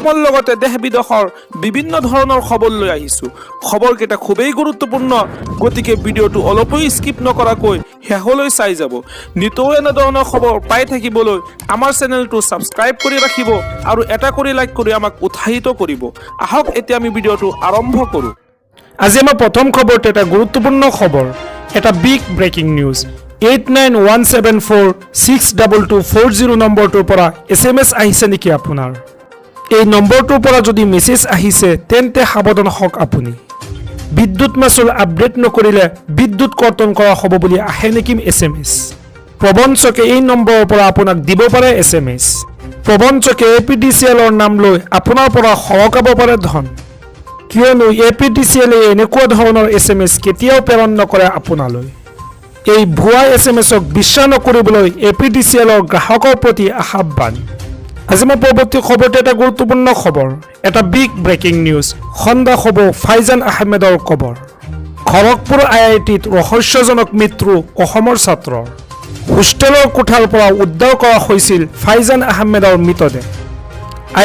অসমৰ লগতে দেশ বিদেশৰ বিভিন্ন ধৰণৰ খবৰ লৈ আহিছোঁ। খবৰকেইটা খুবেই গুৰুত্বপূৰ্ণ, গতিকে ভিডিঅ'টো অলপো স্কিপ নকৰাকৈ শেষলৈ চাই যাব। নিতৌ এনেধৰণৰ খবৰ পাই থাকিবলৈ আমাৰ চেনেলটো ছাবস্ক্ৰাইব কৰি ৰাখিব আৰু এটা কৰি লাইক কৰি আমাক উৎসাহিত কৰিব। আহক এতিয়া আমি ভিডিঅ'টো আৰম্ভ কৰোঁ। আজি আমাৰ প্ৰথম খবৰটো এটা গুৰুত্বপূৰ্ণ খবৰ, এটা বিগ ব্ৰেকিং নিউজ। 8917462240 নম্বৰটোৰ পৰা SMS আহিছে নেকি আপোনাৰ? এই নম্বৰটোৰ পৰা যদি মেছেজ আহিছে তেন্তে সাৱধান হওক আপুনি। বিদ্যুৎ মাচুল আপডেট নকৰিলে বিদ্যুৎ কৰ্তন কৰা হ'ব বুলি আহে নেকি SMS? প্ৰবঞ্চকে এই নম্বৰৰ পৰা আপোনাক দিব পাৰে SMS। প্ৰবঞ্চকে APDCLৰ নাম লৈ আপোনাৰ পৰা সৰকাব পাৰে ধন, কিয়নো APDCLে এনেকুৱা ধৰণৰ SMS কেতিয়াও প্ৰেৰণ নকৰে আপোনালৈ। এই ভুৱা SMSক বিশ্বাস নকৰিবলৈ APDCLৰ গ্ৰাহকৰ প্ৰতি আহ্বান। আজি মই পৰৱৰ্তী খবৰটো এটা গুৰুত্বপূৰ্ণ খবৰ, এটা বিগ ব্ৰেকিং নিউজ। সন্দেহ হ'ব ফাইজান আহমেদৰ কবৰ। খড়গপুৰ IITত ৰহস্যজনক মৃত্যু অসমৰ ছাত্ৰৰ। হোষ্টেলৰ কোঠাৰ পৰা উদ্ধাৰ কৰা হৈছিল ফাইজান আহমেদৰ মৃতদেহ।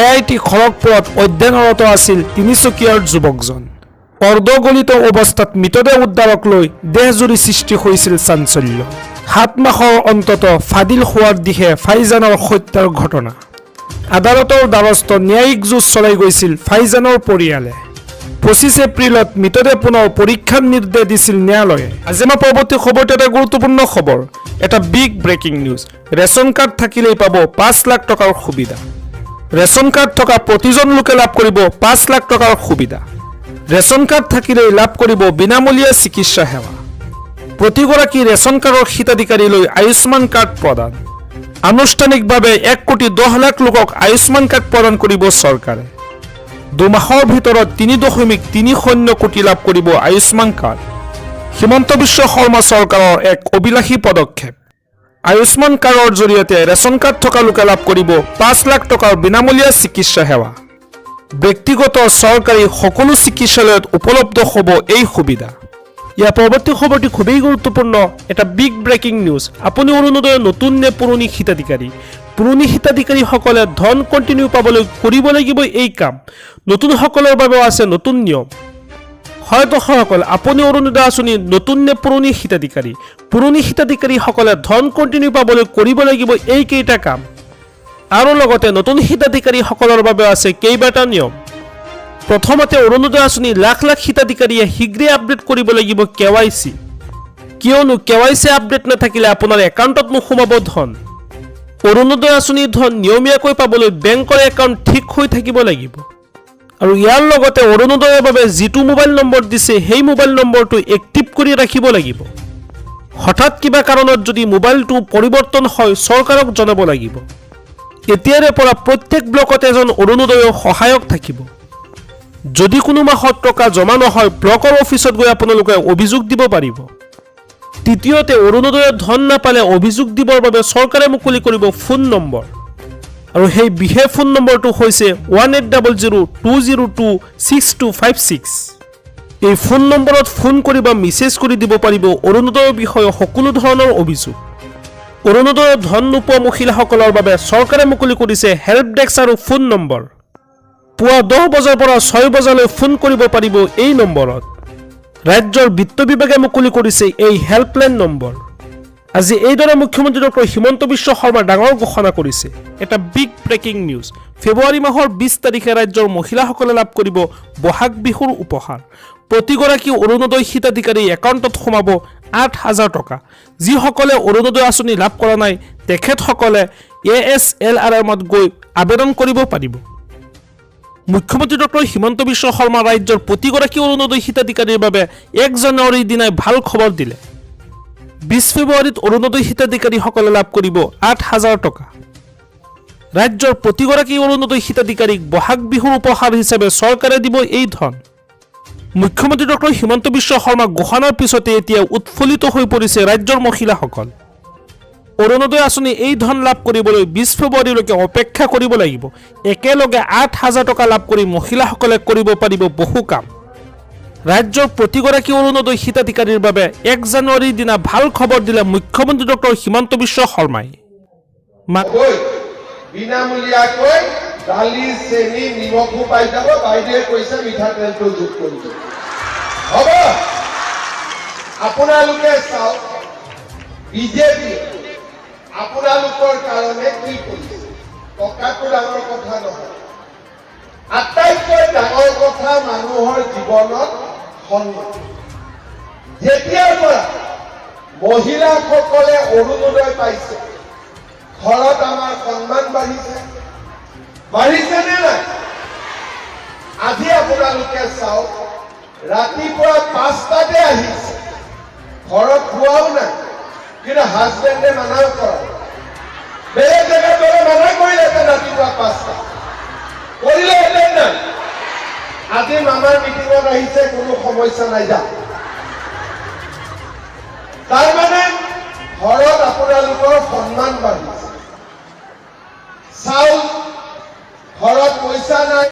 IIT খড়গপুৰত অধ্যয়নৰত আছিল তিনিচুকীয়াৰ যুৱকজন। অৰ্ধগলিত অৱস্থাত মৃতদেহ উদ্ধাৰক লৈ দেশজুৰি সৃষ্টি হৈছিল চাঞ্চল্য। 7 মাহৰ অন্তত ফাদিল হোৱাৰ দিশে ফাইজানৰ হত্যাৰ ঘটনা। আদালতৰ দ্বাৰস্থ ন্যায়িক যুঁজ চলাই গৈছিল ফাইজানৰ পৰিয়ালে। 25 এপ্ৰিলত মৃতদেহ পুনৰ পৰীক্ষাৰ নিৰ্দেশ দিছিল ন্যায়ালয়ে। আজি আমাৰ পৰৱৰ্তী খবৰটো এটা গুৰুত্বপূৰ্ণ খবৰ, এটা big breaking news. Ration card থাকিলেই পাব 5 লাখ টকাৰ সুবিধা। ৰেচন কাৰ্ড থকা প্ৰতিজন লোকে লাভ কৰিব 5 লাখ টকাৰ সুবিধা। ৰেচন কাৰ্ড থাকিলেই লাভ কৰিব বিনামূলীয়া চিকিৎসা সেৱা। প্ৰতিগৰাকী ৰেচন কাৰ্ডৰ হিতাধিকাৰীলৈ আয়ুষ্মান কাৰ্ড প্ৰদান। আনুষ্ঠানিকভাৱে 1,10,00,000 লোকক আয়ুষ্মান কাৰ্ড প্ৰদান কৰিব চৰকাৰে। 2 মাহৰ ভিতৰত 3.30 কোটি লাভ কৰিব আয়ুষ্মান কাৰ্ড। হিমন্ত বিশ্ব শৰ্মা চৰকাৰৰ এক অভিলাষী পদক্ষেপ। আয়ুষ্মান কাৰ্ডৰ জৰিয়তে ৰেচন কাৰ্ড থকা লোকে লাভ কৰিব 5 লাখ টকাৰ বিনামূলীয়া চিকিৎসা সেৱা। ব্যক্তিগত চৰকাৰী সকলো চিকিৎসালয়ত উপলব্ধ হ'ব এই সুবিধা। ইয়াৰ পৰৱৰ্তী খবৰটি খুবেই গুৰুত্বপূৰ্ণ, এটা বিগ ব্ৰেকিং নিউজ। আপুনি অৰুণোদয়ৰ নতুন নে পুৰণি হিতাধিকাৰী? পুৰণি হিতাধিকাৰীসকলে ধন কণ্টিনিউ পাবলৈ কৰিব লাগিব এই কাম। নতুনসকলৰ বাবেও আছে নতুন নিয়ম। হয় দৰ্শকসকল, আপুনি অৰুণোদয় আঁচনি নতুন নে পুৰণি হিতাধিকাৰী? পুৰণি হিতাধিকাৰীসকলে ধন কণ্টিনিউ পাবলৈ কৰিব লাগিব এইকেইটা কাম। আৰু লগতে নতুন হিতাধিকাৰীসকলৰ বাবে আছে কেইবাটা নিয়ম। প্ৰথমতে অৰুণোদয় আঁচনি লাখ লাখ হিতাধিকাৰীয়ে শীঘ্ৰে আপডেট কৰিব লাগিব KYC, কিয়নো KYC আপডেট নাথাকিলে আপোনাৰ একাউণ্টত নোসোমাব ধন। অৰুণোদয় আঁচনিৰ ধন নিয়মীয়াকৈ পাবলৈ বেংকৰ একাউণ্ট ঠিক হৈ থাকিব লাগিব। আৰু ইয়াৰ লগতে অৰুণোদয়ৰ বাবে যিটো মোবাইল নম্বৰ দিছে সেই মোবাইল নম্বৰটো এক্টিভ কৰি ৰাখিব লাগিব। হঠাৎ কিবা কাৰণত যদি মোবাইলটো পৰিৱৰ্তন হয় চৰকাৰক জনাব লাগিব। এতিয়াৰে পৰা প্ৰত্যেক ব্লকত এজন অৰুণোদয়ৰ সহায়ক থাকিব। যদি কোনো মাহত টকা জমা নহয় ব্লকৰ অফিচত গৈ আপোনালোকে অভিযোগ দিব পাৰিব। তৃতীয়তে অৰুণোদয়ৰ ধন নাপালে অভিযোগ দিবৰ বাবে চৰকাৰে মুকলি কৰিব ফোন নম্বৰ, আৰু সেই বিশেষ ফোন নম্বৰটো হৈছে 1800202626। এই ফোন নম্বৰত ফোন কৰি বা মেছেজ কৰি দিব পাৰিব অৰুণোদয়ৰ বিষয়ে সকলো ধৰণৰ অভিযোগ। অৰুণোদয়ৰ ধন নোপোৱা মহিলাসকলৰ বাবে চৰকাৰে মুকলি কৰিছে হেল্প ডেস্ক আৰু ফোন নম্বৰ। পুৱা 10 বজাৰ পৰা 6 বজালৈ ফোন কৰিব পাৰিব এই নম্বৰত। ৰাজ্যৰ বিত্ত বিভাগে মুকলি কৰিছে এই হেল্পলাইন নম্বৰ। আজি এইদৰে মুখ্যমন্ত্ৰী ডক্টৰ হিমন্ত বিশ্ব শৰ্মা ডাঙৰ ঘোষণা কৰিছে, এটা বিগ ব্ৰেকিং নিউজ। ফেব্ৰুৱাৰী মাহৰ 20 তাৰিখে ৰাজ্যৰ মহিলাসকলে লাভ কৰিব বহাগ বিহুৰ উপহাৰ। প্ৰতিগৰাকী অৰুণোদয় হিতাধিকাৰী একাউণ্টত সোমাব 8,000 টকা। যিসকলে অৰুণোদয় আঁচনি লাভ কৰা নাই তেখেতসকলে ASLRMত গৈ আবেদন কৰিব পাৰিব। মুখ্যমন্ত্ৰী ডক্টৰ হিমন্ত বিশ্ব শৰ্মা ৰাজ্যৰ প্ৰতিগৰাকী অৰুণোদয় হিতাধিকাৰীৰ বাবে 1 জানুৱাৰীৰ দিনাই ভাল খবৰ দিলে। 20 ফেব্ৰুৱাৰীত অৰুণোদয় হিতাধিকাৰীসকলে লাভ কৰিব 8,000 টকা। ৰাজ্যৰ প্ৰতিগৰাকী অৰুণোদয় হিতাধিকাৰীক বহাগ বিহুৰ উপহাৰ হিচাপে চৰকাৰে দিব এই ধন। মুখ্যমন্ত্ৰী ডক্টৰ হিমন্ত বিশ্ব শৰ্মা ঘোষণাৰ পিছতে এতিয়া উৎফুল্লিত হৈ পৰিছে ৰাজ্যৰ মহিলাসকল। অৰুণোদয় আঁচনি এই ধন লাভ কৰিবলৈ 20 ফেব্ৰুৱাৰীলৈকে অপেক্ষা কৰিব লাগিব। একেলগে 8,000 টকা লাভ কৰি মহিলাসকলে কৰিব পাৰিব বহু কাম। ৰাজ্যৰ প্ৰতিগৰাকী অৰুণোদয় হিতাধিকাৰীৰ বাবে 1 জানুৱাৰীৰ দিনা ভাল খবৰ দিলে মুখ্যমন্ত্ৰী ডক্টৰ হিমন্ত বিশ্ব শৰ্মাই। বিনামূলীয়াকৈ দালি চেনি নিমখো পাই যাব বাইদেৱে কৈছে মিঠাতেলটো যোগ কৰিব হ'ব আপোনালোকে চাওক বিজেপি আপোনালোকৰ কাৰণে কি কৰিছে টকাটো ডাঙৰ কথা নহয় আটাইতকৈ ডাঙৰ কথা মানুহৰ জীৱনত সন্মান যেতিয়াৰ পৰা মহিলাসকলে অৰুণোদয় পাইছে ঘৰত আমাৰ সন্মান বাঢ়িছে নে নাই আজি আপোনালোকে চাওক ৰাতিপুৱা 5টাতে আহিছে ঘৰত খোৱাও নাই কিন্তু হাজবেণ্ডে মানা কৰে বেলেগ জেগাত গ'লে মানা কৰিলেহেঁতেন ৰাতিপুৱা 5টা কৰিলেহেঁতেন নাই আজি মামাৰ মিটিঙত আহিছে কোনো সমস্যা নাই যা তাৰমানে ঘৰত আপোনালোকৰ সন্মান বাঢ়িছে চাউল ঘৰত পইচা নাই